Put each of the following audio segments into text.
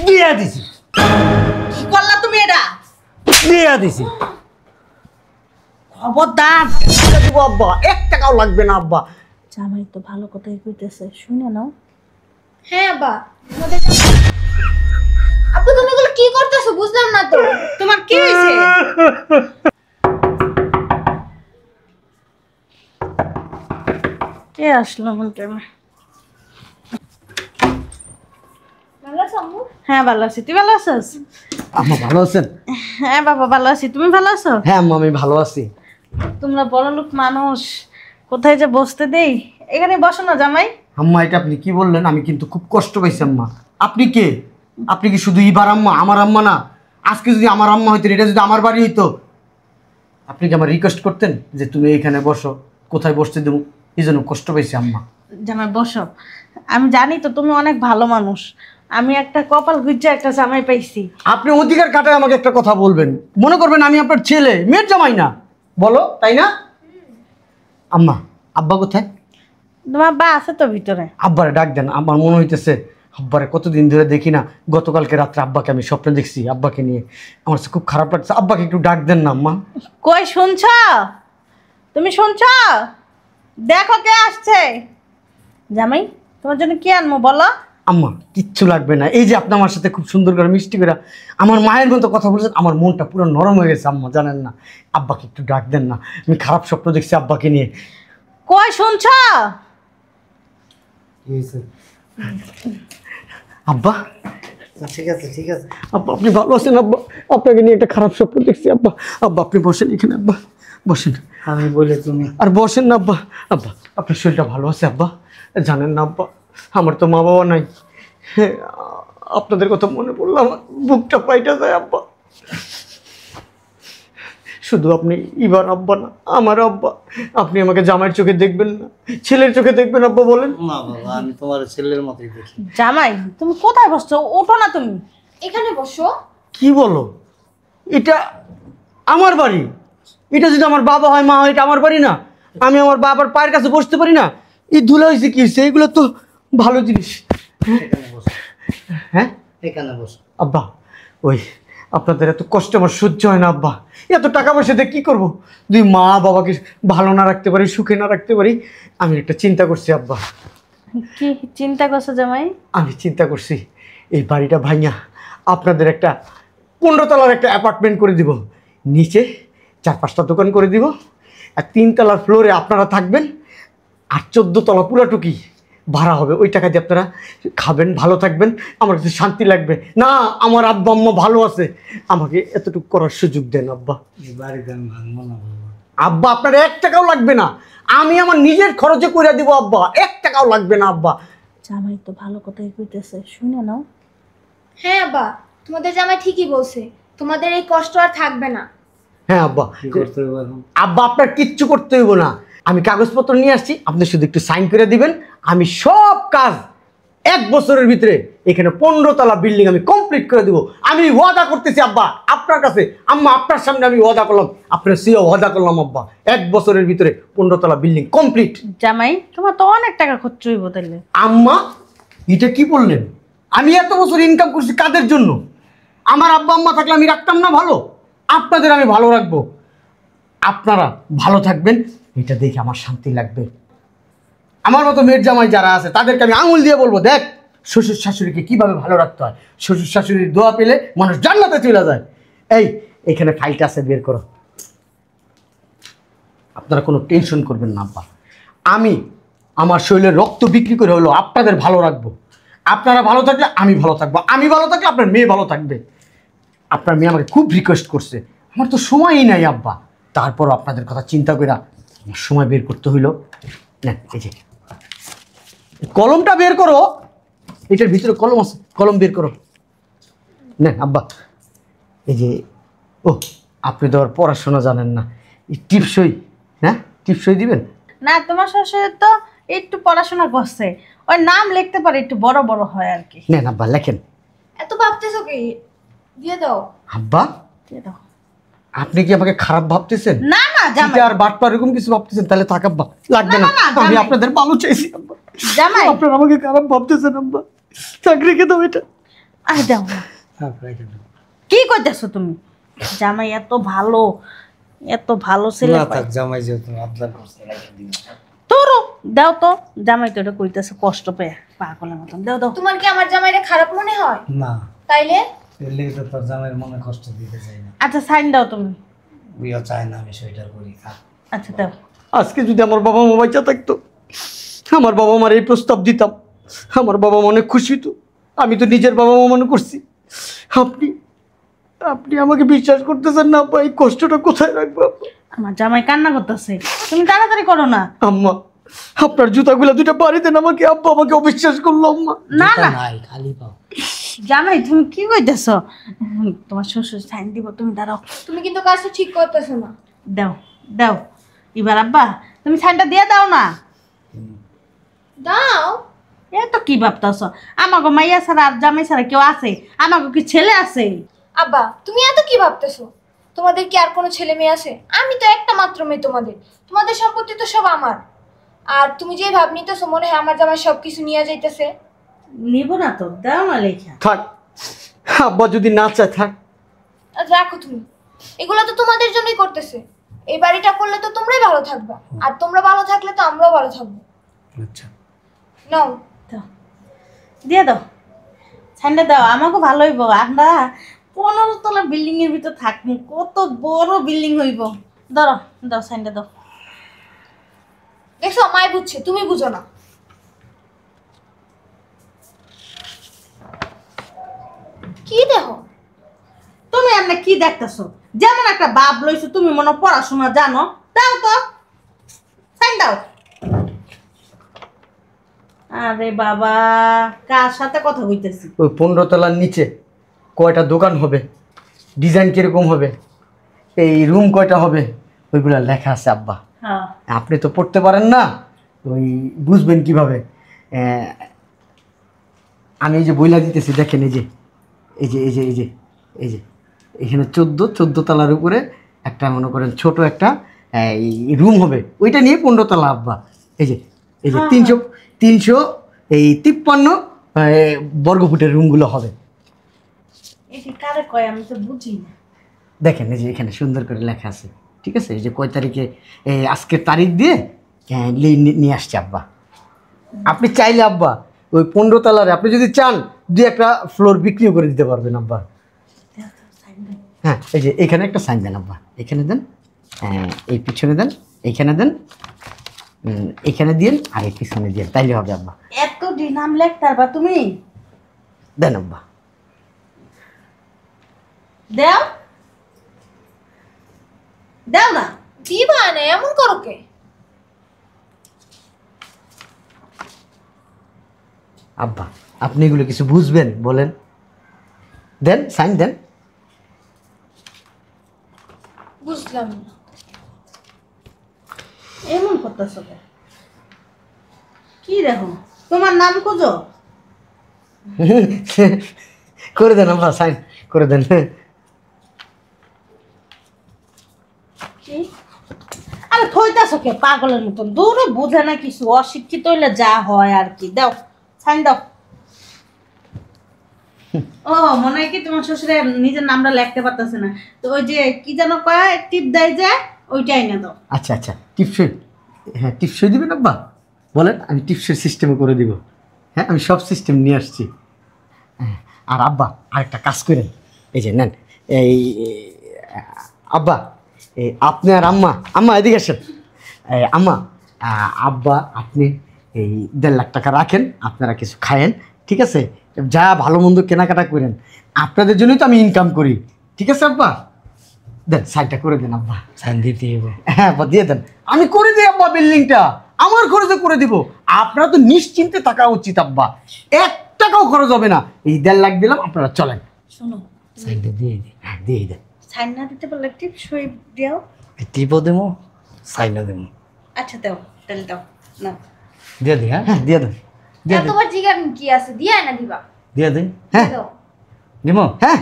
দিয়া দিছি। কি করলা তুমি এটা? দিয়া দিছি। খবরদার দিব আব্বা, 1 টাকাও লাগবে না আব্বা। জামাই তো ভালো কথাই কইতেছে, শুনে নাও। হ্যাঁ আব্বা, আব্বু তুমি এগুলো কি করতেছো বুঝলাম না তো। তোমার কি হয়েছে? কে আসলো আমার টাইমে? ভালো আছো আম্মু? হ্যাঁ ভালো আছি, তুই ভালো আছিস? আম্মা ভালো আছেন? হ্যাঁ বাবা ভালো আছি, তুমি ভালো আছো? হ্যাঁ আম্মা আমি ভালো আছি। তোমরা বড়লোক মানুষ, কোথায় যে বসতে দেই। এখানে বসো না জামাই। আম্মা এটা আপনি কি বললেন? আমি কিন্তু খুব কষ্ট পাইছি আম্মা। আপনি কে? আপনি কি শুধু ইবার আম্মা, আমার আম্মা না? আজকে যদি আমার আম্মা হইতেন, এটা যদি আমার বাড়ি হইতো, আপনি কি আমার রিকোয়েস্ট করতেন যে তুমি এখানে বসো? কোথায় বসতে দেবো? এই জন্য কষ্ট পাইছি আম্মা। জামাই বসো। আমি জানি তো তুমি অনেক ভালো মানুষ। আমি একটা কপাল গুজ্জা একটা জামাই পাইছি। আপনি অধিকার কাটায় আমাকে একটা কথা বলবেন, মনে করবেন আমি আপনার ছেলে, মেয়ের জামাই না। বলো, তাই না? আম্মা, আব্বা কোথায়? তোমার বা আছে তো ভিতরে। আব্বারে ডাক দেন। আমার মনে হইতেছে আব্বারে কতদিন ধরে দেখি না। গতকালকে রাত্রে আব্বাকে আমি স্বপ্নে দেখছি, আব্বাকে নিয়ে। আমার কাছে খুব খারাপ লাগছে। আব্বাকে একটু ডাক দেন না আম্মা। কই শুনছ? তুমি শুনছ? দেখো কে আসছে। জামাই তোমার জন্য কি আনবো বলো? আম্মা কিচ্ছু লাগবে না। এই যে আপনি আমার সাথে খুব সুন্দর করে মিষ্টি করে আমার মায়ের মতো কথা বলছেন, আমার মনটা পুরো নরম হয়ে গেছে আম্মা, জানেন না? আব্বাকে একটু ডাক দেন না। আমি খারাপ স্বপ্ন দেখছি আব্বাকে নিয়ে। কই শুনছ? আব্বা ঠিক আছে ঠিক আছে। আব্বা আপনি ভালো আছেন? আব্বা আপনাকে নিয়ে একটা খারাপ স্বপ্ন দেখছি আব্বা। আব্বা আপনি বসেন এখানে, আব্বা বসেন। আমি বলে তুমি আর বসেন না আব্বা। আব্বা আপনার শরীরটা ভালো আছে আব্বা? জানেন না আব্বা, আমার তো মা বাবা নাই। হ্যাঁ, আপনাদের কথা মনে পড়লো আমার বুকটা পাইটা যায় আব্বা। শুধু আপনি ইবার আব্বা না, আমার আব্বা। আপনি আমাকে জামাইয়ের চোখে দেখবেন না, ছেলের চোখে দেখবেন আব্বা, বলেন। না বাবা, আমি তোমার ছেলের মতোই দেখি। জামাই তুমি কোথায় বসছো? ওঠো না তুমি। এখানে বসো। কি বলো? এটা আমার বাড়ি। এটা যদি আমার বাবা হয়, মা হয়, এটা আমার বাড়ি না? আমি আমার বাবার পায়ের কাছে বসতে পারি না? এই ধুলা হয়েছে কি হয়েছে? এগুলো তো ভালো জিনিস। এখানে বসো। হ্যাঁ এখানে বসো। আব্বা, ওই আপনাদের এত কষ্ট আমার সহ্য হয় না আব্বা। এত টাকা পয়সা দিয়ে কী করবো? যদি মা বাবাকে ভালো না রাখতে পারি, সুখে না রাখতে পারি। আমি একটা চিন্তা করছি আব্বা। কি চিন্তা করছো জামাই? আমি চিন্তা করছি এই বাড়িটা ভাঙা আপনাদের একটা 15 তলার একটা অ্যাপার্টমেন্ট করে দিব। নিচে 4-5টা দোকান করে দিব। আর 3 তলার ফ্লোরে আপনারা থাকবেন। আর 14 তলা পুরাটুকি ভাড়া হবে। ওই টাকা দিয়ে আপনারা খাবেন, ভালো থাকবেন। আমার কাছে শান্তি লাগবে না। আমার আব্বা আম্মা ভালো আছে, আমাকে এতটুকু করার সুযোগ দেন আব্বা। এই বাড়িতে আমি ভাঙবো না বাবা। আব্বা আপনার 1 টাকাও লাগবে না। আমি আমার নিজের খরচে করে দিব আব্বা। 1 টাকাও লাগবে না আব্বা। জামাই তো ভালো কথাই কইতেছে, শুনে নাও। হ্যাঁ আব্বা, তোমাদের জামাই ঠিকই বলছে, তোমাদের এই কষ্ট আর থাকবে না। হ্যাঁ আব্বা। কি করতে হবে এখন? আব্বা আপনার কিচ্ছু করতে হইব না। আমি কাগজপত্র নিয়ে আসছি, আপনি শুধু একটু সাইন করে দিবেন। আমি সব কাজ 1 বছরের ভিতরে এখানে 15 তলা বিল্ডিং আমি কমপ্লিট করে দিব। আমি ওয়াদা করতেছি আব্বা আপনার কাছে। আম্মা আপনার সামনে আমি ওয়াদা করলাম, আপনার সিও ওয়াদা করলাম আব্বা, 1 বছরের ভিতরে 15 তলা বিল্ডিং কমপ্লিট। জামাই তোমার তো অনেক টাকা খরচ হইব তাইলে। আম্মা এটা কি বললেন? আমি এত বছর ইনকাম করছি কাদের জন্য? আমার আব্বা আম্মা থাকলে আমি রাখতাম না ভালো? আপনাদের আমি ভালো রাখবো। আপনারা ভালো থাকবেন, এটা দেখে আমার শান্তি লাগবে। আমার মতো মেয়ের জামাই যারা আছে তাদেরকে আমি আঙুল দিয়ে বলবো, দেখ শ্বশুর শাশুড়িকে কিভাবে ভালো রাখতে হয়। শ্বশুর শাশুড়ির দোয়া পেলে মানুষ জান্নাতে চলে যায়। এই এখানে ফাইলটা আছে, বের করো। আপনারা কোনো টেনশন করবেন না আব্বা। আমি আমার শরীরের রক্ত বিক্রি করে হলো আপনাদের ভালো রাখবো। আপনারা ভালো থাকলে আমি ভালো থাকবো, আমি ভালো থাকলে আপনার মেয়ে ভালো থাকবে। আপনার মেয়ে আমাকে খুব রিকোয়েস্ট করছে, আমার তো সময়ই নাই আব্বা। তারপরও আপনাদের কথা চিন্তা করে আমার সময় বের করতে হইল। না এই যে কলমটা বের করো, এটার ভিতরে কলম আছে, কলম বের করো। না আব্বা, এই যে ও আপনি তো আর পড়াশোনা জানেন না, এই টিপসই, হ্যাঁ টিপসই দিবেন না তোমার শ্বশুর তো একটু পড়াশোনা করছে, ওই নাম লিখতে পারে, একটু বড় বড় হয় আর কি। নেন আব্বা লেখেন। এত ভাবতেছো কি? দিয়ে দাও। আব্বা দিয়ে দাও। আপনি কি আমাকে খারাপ ভাবতেছেন? না না জামাই, আর বাটপা এরকম কিছু ভাবতেছেন? তাহলে থাক আব্বা, লাগবে না। না, না, আমি জামাই। আপনাদের ভালো চাইছি আব্বা। জামাই আপনারা আমাকে খারাপ ভাবতেছেন আব্বা, চাকরি কে দাও এটা। আরে দাও না। রেখে দেন। কি করতেছো তুমি? জামাই এত ভালো, এত ভালো ছেলে না পাই। থাক, জামাই যেহেতু আবদার করছে রেখে দিন। তোরও দাও তো, জামাই তো এটা কইতেছে কষ্ট পেয়ে পাগলের মতন। দাও দাও। তোমার কি আমার জামাইরে খারাপ মনে হয়? না, তাইলে এর লেগে তো তোর জামাইয়ের মনে কষ্ট দিতে চাই না। আচ্ছা সাইন দাও তুমি। বিয়ে চায় না আমি সোয়েটার করি, থাক। আচ্ছা দাও। আজকে যদি আমার বাবা মা বাঁচা থাকতো, আমার বাবা মার এই প্রস্তাব দিতাম, আমার বাবা মা অনেক খুশি তো। আমি তো নিজের বাবা মা মনে করছি। আপনি আপনি আমাকে বিশ্বাস করতেছেন না আব্বা, এই কষ্টটা কোথায় রাখবো আব্বা? আমার জামাই কান্না করতেছে, তুমি তাড়াতাড়ি করো না। আম্মা, আপনার জুতাগুলো দুটো পাড়ি দেন আমাকে। আব্বা আমাকে অবিশ্বাস করলো আম্মা। না জুতা না নাই, খালি পাও। জামাই তুমি কি কইতেছ? তোমার শ্বশুর সাইন দিব, তুমি দাঁড়াও। তুমি কিন্তু কাজটা ঠিক করতেছো না। দাও দাও, এবার আব্বা তুমি সাইনটা দিয়ে দাও না। দাও। এ তো কি ভাবতেছ? আমাকে মাইয়া ছাড়া আর জামাই ছাড়া কেউ আছে? আমাকে কি ছেলে আছে? আব্বা তুমি এত কি ভাবতেছো? তোমাদের কি আর কোনো ছেলে মেয়ে আছে? আমি তো একটা মাত্র মেয়ে তোমাদের। তোমাদের সম্পত্তি তো সব আমার। আর তুমি যে ভাব নিতেছো, মনে হয় আমার জামাই সবকিছু নিয়ে যাইতেছে। নিব না তো, দাও না লেখা। থাক, আব্বা যদি না চায় থাক। আর রাখো তুমি, এগুলো তো তোমাদের জন্যই করতেছে। এই বাড়িটা করলে তো তোমরাই ভালো থাকবা, আর তোমরা ভালো থাকলে তো আমরাও ভালো থাকবো। আচ্ছা, দাও, দিয়ে দাও সাইনটা দাও। আমাকে ভালো হইব, আমরা 15 তলা বিল্ডিং এর ভিতর থাকবো, কত বড় বিল্ডিং হইব। ধরো, দাও সাইনটা দাও। দেখছো, মাই বুঝছে, তুমি বুঝো না। কি দেখো? তুমি এমনি কি দেখতেছো? যেমন একটা বাপ লইছো, তুমি মনে হয় পড়াশোনা জানো। দাও তো সাইন দাও। আরে বাবা, কার সাথে কথা কইতেছি? ওই 15 তলার নিচে কয়টা দোকান হবে, ডিজাইন কিরকম হবে, এই রুম কয়টা হবে, ওইগুলো লেখা আছে আব্বা। হ্যাঁ, আপনি তো পড়তে পারেন না, ওই বুঝবেন কিভাবে? আমি এই যে বইলা দিতেছি, দেখেন এই যে এই যে এই যে এই যে এই যে এখানে 14 তলার উপরে একটা মনে করেন ছোট একটা রুম হবে, ওইটা নিয়ে 15 তলা আব্বা। এই যে এই যে 353 বর্গফুটের রুমগুলো হবে। এটি কারে কয় আমি তো বুঝি না। দেখেন এই যে এখানে সুন্দর করে লেখা আছে, ঠিক আছে? এই যে কয় তারিখে, আজকের তারিখ দিয়ে নিয়ে আসছে আব্বা। আপনি চাইলে আব্বা ওই 15 তলারে আপনি যদি চান 2-1টা ফ্লোর বিক্রিও করে দিতে পারবেন আব্বা। হ্যাঁ, এই যে এখানে একটা সাইন দেন আব্বা, এখানে দেন, এই পিছনে দেন, এইখানে দেন, এখানে দিন, আর এই পিছনে দিন, তাইলে হবে আব্বা। এত নাম লেখতে পারবা তুমি? দেন আব্বা। দাও দাও না। দিবা না, এমন করো কে? আব্বা আপনি এগুলো কিছু বুঝবেন বলেন? দেন, সাইন দেন। বুঝলাম না। এমন করতেছো কেন? কি দেখো, তোমার নাম খুঁজো। করে দেন আব্বা, সাইন করে দেন। কি? আরে থইতাছো কে পাগলের মতন? দূরে বোঝে না কিছু, অশিক্ষিত হইলে যা হয় আর কি। দাও সাইন দাও। ও মনে হয় কি তোমার শ্বশুরে নিজের নামটা লিখতে পারতেছে না, তো ওই যে কি যেন কয় টিপ দেয় যে, ওইটাই না দাও। আচ্ছা আচ্ছা, টিপসই, হ্যাঁ টিপসই দিবেন আব্বা? বলেন, আমি টিপসই সিস্টেমে করে দিব। হ্যাঁ, আমি সব সিস্টেম নিয়ে আসছি। হ্যাঁ, আর আব্বা আরেকটা কাজ করেন, এই যে নেন, এই আব্বা, এই আপনি আর আম্মা, আম্মা এদিকে আসেন। আম্মা, আব্বা আপনি এই 1.5 লাখ টাকা রাখেন, আপনারা কিছু খায়েন, ঠিক আছে? যা ভালো মন্দ কেনাকাটা করেন, আপনাদের জন্যই তো আমি ইনকাম করি, ঠিক আছে আব্বা? দেন, সাইডটা করে দেন আব্বা। সাইন দিতে হবে। হ্যাঁ আব্বা, দিয়ে দেন, আমি করে দিই আব্বা। বিল্ডিংটা আমার খরচে করে দিব, আপনারা তো নিশ্চিন্তে থাকা উচিত আব্বা। 1 টাকাও খরচ হবে না। এই 1.5 লাখ দিলাম, আপনারা চলেন। শোনো, সাইনটা দিয়ে দিই। হ্যাঁ, দিয়ে দেন। সাইন না দিতে পারলে টিপ সই দাও। টিপও দেবো, সাইনও দেবো। আচ্ছা দাও, তাহলে দাও না। দিয়ে দিই। হ্যাঁ, হ্যাঁ, দিয়ে দেন, দিয়ে দেন, তোমার জিগার কি আছে? দিয়া না দিবা? দিয়ে দিই। হ্যাঁ দাও। দিমো, হ্যাঁ,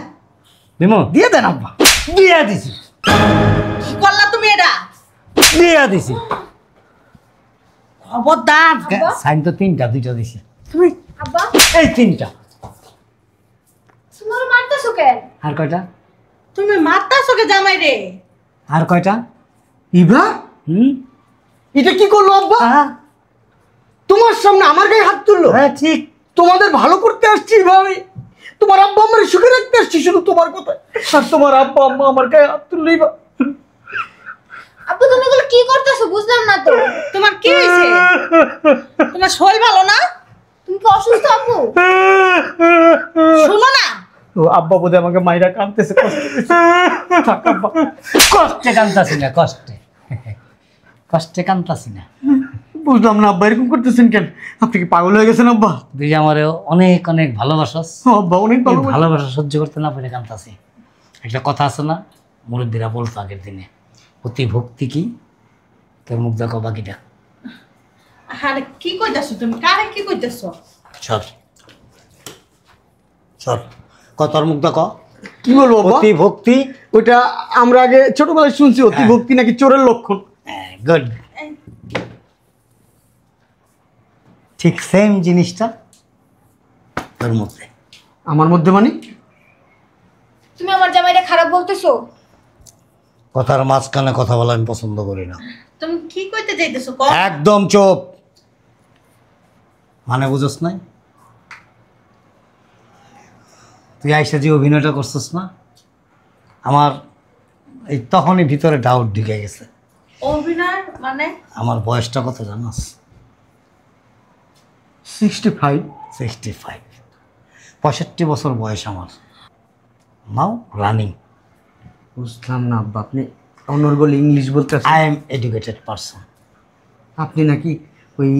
দিমো, দিয়ে দেন আব্বা। দিয়ে দিছি, কি করলা তুমি এটা? দিয়ে দিছি। খবরদার। আব্বা? সাইন তো 3টা, 2টা দিছি। তুমি আব্বা এই 3টা। কেন? আর কয়টা? তুমি মারতাছো কে জামাই রে? আর কয়টা? ইভা হুম? এটা কি করলো আব্বা? তোমার সামনে আমার গায়ে হাত তুললো। হ্যাঁ ঠিক। তোমাদের ভালো করতে আসছি ইভা, আমি তোমার আব্বা আমার সুখে রাখতে আসছি শুধু তোমার কথা। আর তোমার আব্বা আম্মা আমার গায়ে হাত তুললো ইভা। আপু তুমি এগুলো কি করতেছো বুঝলাম না তো। তোমার কি হয়েছে? তোমার শরীর ভালো না? তুমি কি অসুস্থ আপু? শোনো না, ও আব্বা বোধহয় আমাকে মাইরা কাঁদতেছে, কষ্ট পেয়েছে। থাক আব্বা। কষ্টে কান্তাছি না, কষ্টে কষ্টে কান্তাছি না। বুঝলাম না আব্বা এরকম করতেছেন কেন? আপনি কি পাগল হয়ে গেছেন আব্বা? তুই যে আমার অনেক অনেক ভালোবাসাস, ও আব্বা অনেক এই ভালো। ভালোবাসা সহ্য করতে না পেরে কান্তাছি। একটা কথা আছে না, মুরব্বীরা বলতো আগের দিনে, অতি ভক্তি কি, তোর মুখ দেখো বাকিটা। আরে কি কইতাছো তুমি? কারে কি কইতাছো? সর সর, তোর মুখ দেখো। কি বলবো আব্বা? অতি ভক্তি। ওইটা আমরা আগে ছোটবেলায় শুনছি, অতি ভক্তি নাকি চোরের লক্ষণ। গুড। ঠিক সেম জিনিসটা তোর মধ্যে। আমার মধ্যে মানে? তুমি আমার জামাইটা খারাপ বলতেছো? কথার মাঝখানে কথা বলা আমি পছন্দ করি না। তুমি কি কইতে চাইতেছো? একদম চুপ। মানে বুঝছ নাই? তুই আইসা যে অভিনয়টা করছিস না, আমার এই তখনই ভিতরে ডাউট ঢুকে গেছে। অভিনয় মানে? আমার বয়সটা কত জানাস? 65। 65। 65 বছর বয়স আমার। নাও রানিং। বুঝলাম না আব্বা, আপনি অনর্গল ইংলিশ বলতে আই এম এডুকেটেড পারসন। আপনি নাকি ওই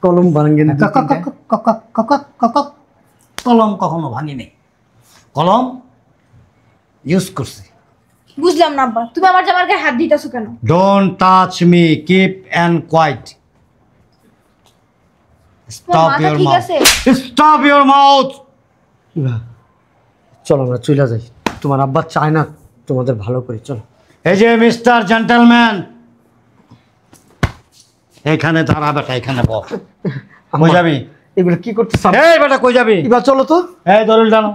কলম ভাঙেন। কলম কখনো ভাঙি নেই, কলম ইউজ করছি। বুঝলাম না আব্বা, তুমি আমার জামার গায়ে হাত দিতেছো কেন? Don't touch me, keep and quiet. Stop মাথা ইউর ঠিক মাউথ, আছে? Stop your mouth. চলো আমরা চলে যাই, তোমার আব্বা চায় না তোমাদের ভালো করে। চলো। এই যে মিস্টার জেন্টলম্যান, এখানে দাঁড়া বেটা, এখানে বস। কই যাবি? এগুলো কি করতে? এই বেটা কই যাবি? ইবা চলো তো। এই দলিল টানো,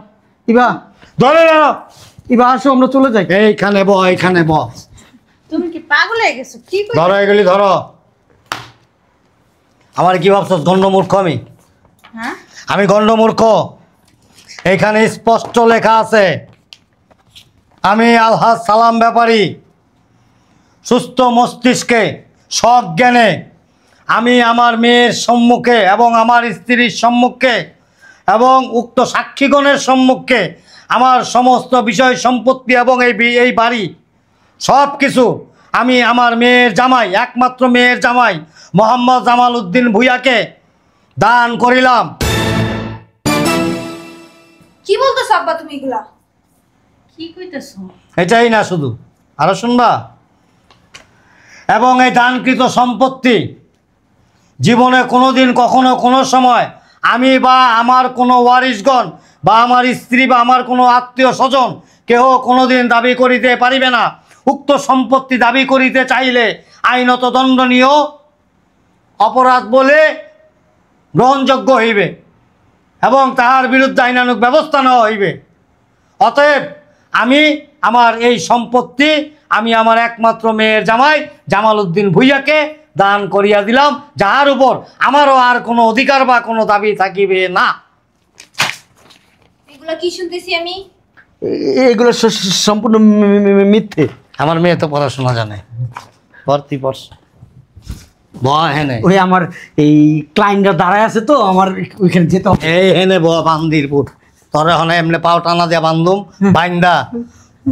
ইবা দলিল টানো। ইবা আসো আমরা চলে যাই। এইখানে ব, এইখানে ব। তুমি কি পাগল হয়ে গেছো? কি কই? ধরো এগুলি ধরো। আমার কি ভাবছস গণ্ডমূর্খ আমি? হ্যাঁ, আমি গণ্ডমূর্খ? এখানে স্পষ্ট লেখা আছে, আমি আলহাজ সালাম ব্যাপারী, সুস্থ মস্তিষ্কে সজ্ঞানে আমি আমার মেয়ের সম্মুখে এবং আমার স্ত্রীর সম্মুখে এবং উক্ত সাক্ষীগণের সম্মুখে আমার সমস্ত বিষয় সম্পত্তি এবং এই বাড়ি সব কিছু আমি আমার মেয়ের জামাই, একমাত্র মেয়ের জামাই মোহাম্মদ জামাল উদ্দিন ভূঁইয়াকে দান করিলাম। কি বলতেছো আব্বা তুমি এগুলা? কি কইতাছো? এটাই না শুধু, আরো শুনবা। এবং এই দানকৃত সম্পত্তি জীবনে কোনোদিন কখনো কোনো সময় আমি বা আমার কোনো ওয়ারিশগণ বা আমার স্ত্রী বা আমার কোনো আত্মীয় স্বজন কেহ কোনোদিন দাবি করিতে পারিবে না। উক্ত সম্পত্তি দাবি করিতে চাইলে আইনত দণ্ডনীয় অপরাধ বলে গ্রহণযোগ্য হইবে এবং তাহার বিরুদ্ধে আইনানুগ ব্যবস্থা নেওয়া হইবে। অতএব আমি আমার এই সম্পত্তি আমি আমার একমাত্র মেয়ের জামাই জামাল উদ্দিন ভূঁইয়াকে দান করিয়া দিলাম, যাহার উপর আমারও আর কোনো অধিকার বা কোনো দাবি থাকিবে না। এগুলা কি শুনতেছি আমি? এগুলো সম্পূর্ণ মিথ্যে। আমার মেয়ে তো পড়াশোনা জানে, ভর্তি পড়স হেনে ওই আমার এই ক্লায়েন্টরা দাঁড়ায় আছে তো, আমার ওইখানে যেতে হবে। এই হেনে বান্দিরপুর তোর এখন এমনি পাও টানা দিয়া বান্ধুম বাইন্দা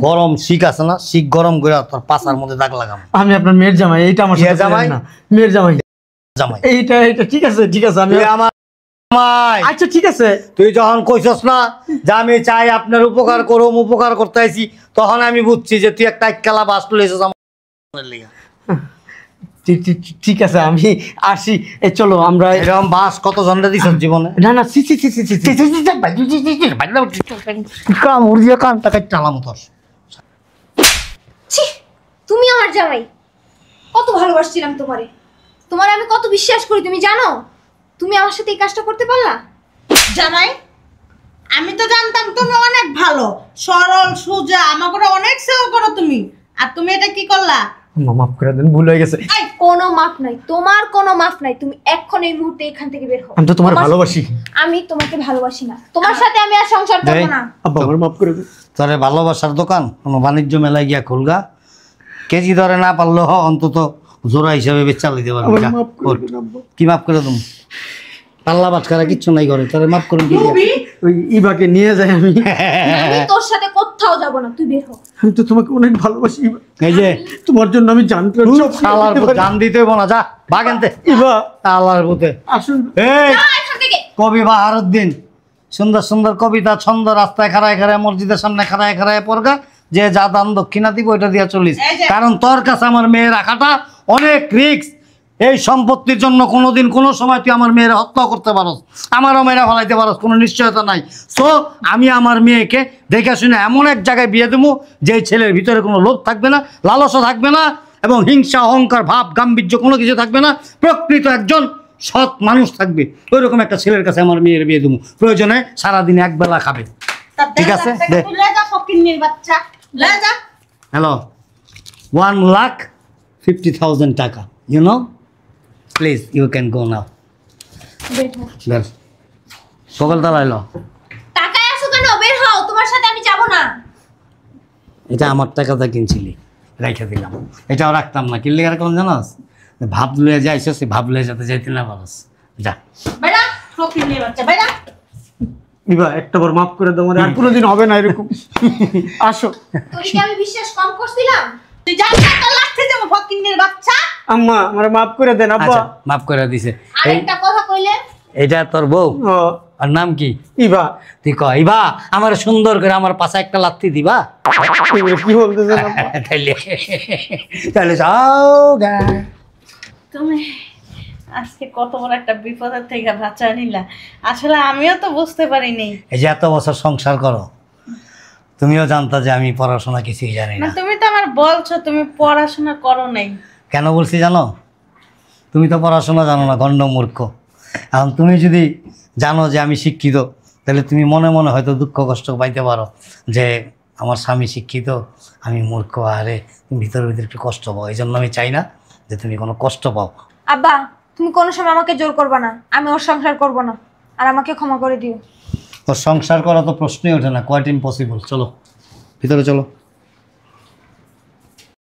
গরম শিক আছে না, শিক গরম করে তোর পাছার মধ্যে দাগ লাগাম। আমি আপনার মেয়ের জামাই, এইটা আমার সাথে জামাই? না, মেয়ের জামাই জামাই এইটা এইটা ঠিক আছে ঠিক আছে আমি তুই আমার জামাই। আচ্ছা ঠিক আছে। তুই যখন কইছস না যে আমি চাই আপনার উপকার করুম, উপকার করতে আইছি, তখন আমি বুঝছি যে তুই একটা একলা বাস লইছস আমার লিগা। ঠিক আছে আমি আসি। চলো আমরা এরকম বাস কত জনটা দিছস জীবনে? না না সি সি সি সি সি কামড়িয়া কানটা কাটতে আলাম তোর। ছি, তুমি আমার জামাই, কত ভালোবাসছিলাম তোমারে, তোমার আমি কত বিশ্বাস করি তুমি জানো? তুমি আমার সাথে এই কাজটা করতে পারলা? জামাই, আমি তো জানতাম তুমি অনেক ভালো, সরল সোজা, আমাকে অনেক সেবা করো তুমি, আর তুমি এটা কি করলা? আম্মা মাফ করে দেন, ভুল হয়ে গেছে। এই কোনো মাপ নাই, তোমার কোনো মাপ নাই। তুমি এখন এই মুহূর্তে এখান থেকে বের হও। আমি তো তোমার ভালোবাসি। আমি তোমাকে ভালোবাসি না, তোমার সাথে আমি আর সংসার করব এই, না। আব্বা আমার মাফ করে দেন। তোরে ভালোবাসার দোকান কোনো বাণিজ্য মেলায় গিয়া খুলগা, কেজি ধরে না পারলো অন্তত জোড়া হিসাবে বেচা লইতে পারবি। আমার যা, মাফ করে কর। দেন আব্বা। কি মাফ করে তুমি? পাল্লা বাটকারা কিচ্ছু নাই করে, তোরে মাফ করুন কি দিয়া? ওই ইবাকে নিয়ে যাই আমি। আমি তোর সাথে কোথাও যাব না, তুই বের হ। আমি তো তোমাকে অনেক ভালোবাসি ইবা। এই যে তোমার জন্য আমি জানতে শালার পুত জান দিতে হইব না, যা বাগানতে ইবা আল্লাহর পুতে। আসুন। এই যা এখান থেকে। কবি বাহারুদ্দিন সুন্দর সুন্দর কবিতা ছন্দ রাস্তায় খাড়ায় খাড়ায় মসজিদের সামনে খাড়ায় খাড়ায় পড়গা, যে যা দান দক্ষিণা দিব ওইটা দিয়া চলিস। এই যে। কারণ তোর কাছে আমার মেয়ে রাখাটা অনেক রিস্ক। এই সম্পত্তির জন্য কোনোদিন কোনো সময় তুই আমার মেয়েরা হত্যা করতে পারস, আমারও মেয়েরা ফলাইতে পারস, কোনো নিশ্চয়তা নাই। সো আমি আমার মেয়েকে দেখে শুনে এমন এক জায়গায় বিয়ে দেবো যে ছেলের ভিতরে কোনো লোভ থাকবে না, লালসা থাকবে না, এবং হিংসা অহংকার ভাব গাম্ভীর্য কোনো কিছু থাকবে না। প্রকৃত একজন সৎ মানুষ থাকবে, ওইরকম একটা ছেলের কাছে আমার মেয়ের বিয়ে দেবো। প্রয়োজনে সারাদিন একবেলা খাবে। ঠিক আছে, দে। তুই লয়ে যা ফকিন্নির বাচ্চা, লয়ে যা। হ্যালো, 1,50,000 টাকা, you know, please you can go now. বের হও। বের সকাল তালাইলো। টাকায় আসো কেন? বের হও, তোমার সাথে আমি যাব না। এটা আমার টাকাটা কিনছিলি, রেখে দিলাম। এটাও রাখতাম না, কিনলে আর কোন জানাস, ভাব লয়ে যাইছো, সে ভাব লয়ে যাতে যাইতে না পারস। যা বেড়া ফকিন্নির বাচ্চা, বেড়া। ইবা একটা বার মাফ করে দাও, আমার আর কোনোদিন হবে না এরকম। আসো তোর কি আমি বিশ্বাস কম করছিলাম? তুই জান না তো লাগছে যাবো ফকিন্নির বাচ্চা। আম্মা আমার মাফ করে দেন আব্বা। আচ্ছা মাফ করে দিছে। এই আরেকটা কথা কইলে এটা তোর বউ, ও আর নাম কি? ইবা তুই কই বা আমার সুন্দর করে আমার পাশে একটা লাত্তি দিবা? এগুলো কি বলতেছেন আব্বা? তাইলে তাহলে যাও গা। তুমি আজকে কত বড় একটা বিপদের থেকে বাঁচা নিলা, আসলে আমিও তো বুঝতে পারিনি। এই যে এত বছর সংসার করো, তুমিও জানতা যে আমি পড়াশোনা কিছুই জানি না না। তুমি তো আমার বলছো তুমি পড়াশোনা করো নাই। কেন বলছি জানো? তুমি তো পড়াশোনা জানো না, গণ্ড মূর্খ। এখন তুমি যদি জানো যে আমি শিক্ষিত, তাহলে তুমি মনে মনে হয়তো দুঃখ কষ্ট পাইতে পারো যে আমার স্বামী শিক্ষিত, আমি মূর্খ। আরে তুমি ভিতরে ভিতরে একটু কষ্ট পাও, এই জন্য আমি চাই না যে তুমি কোনো কষ্ট পাও। আব্বা, তুমি কোনো সময় আমাকে জোর করবা না, আমি ওর সংসার করব না, আর আমাকে ক্ষমা করে দিও। ওর সংসার করা তো প্রশ্নই ওঠে না, কোয়াইট ইম্পসিবল। চলো ভিতরে চলো।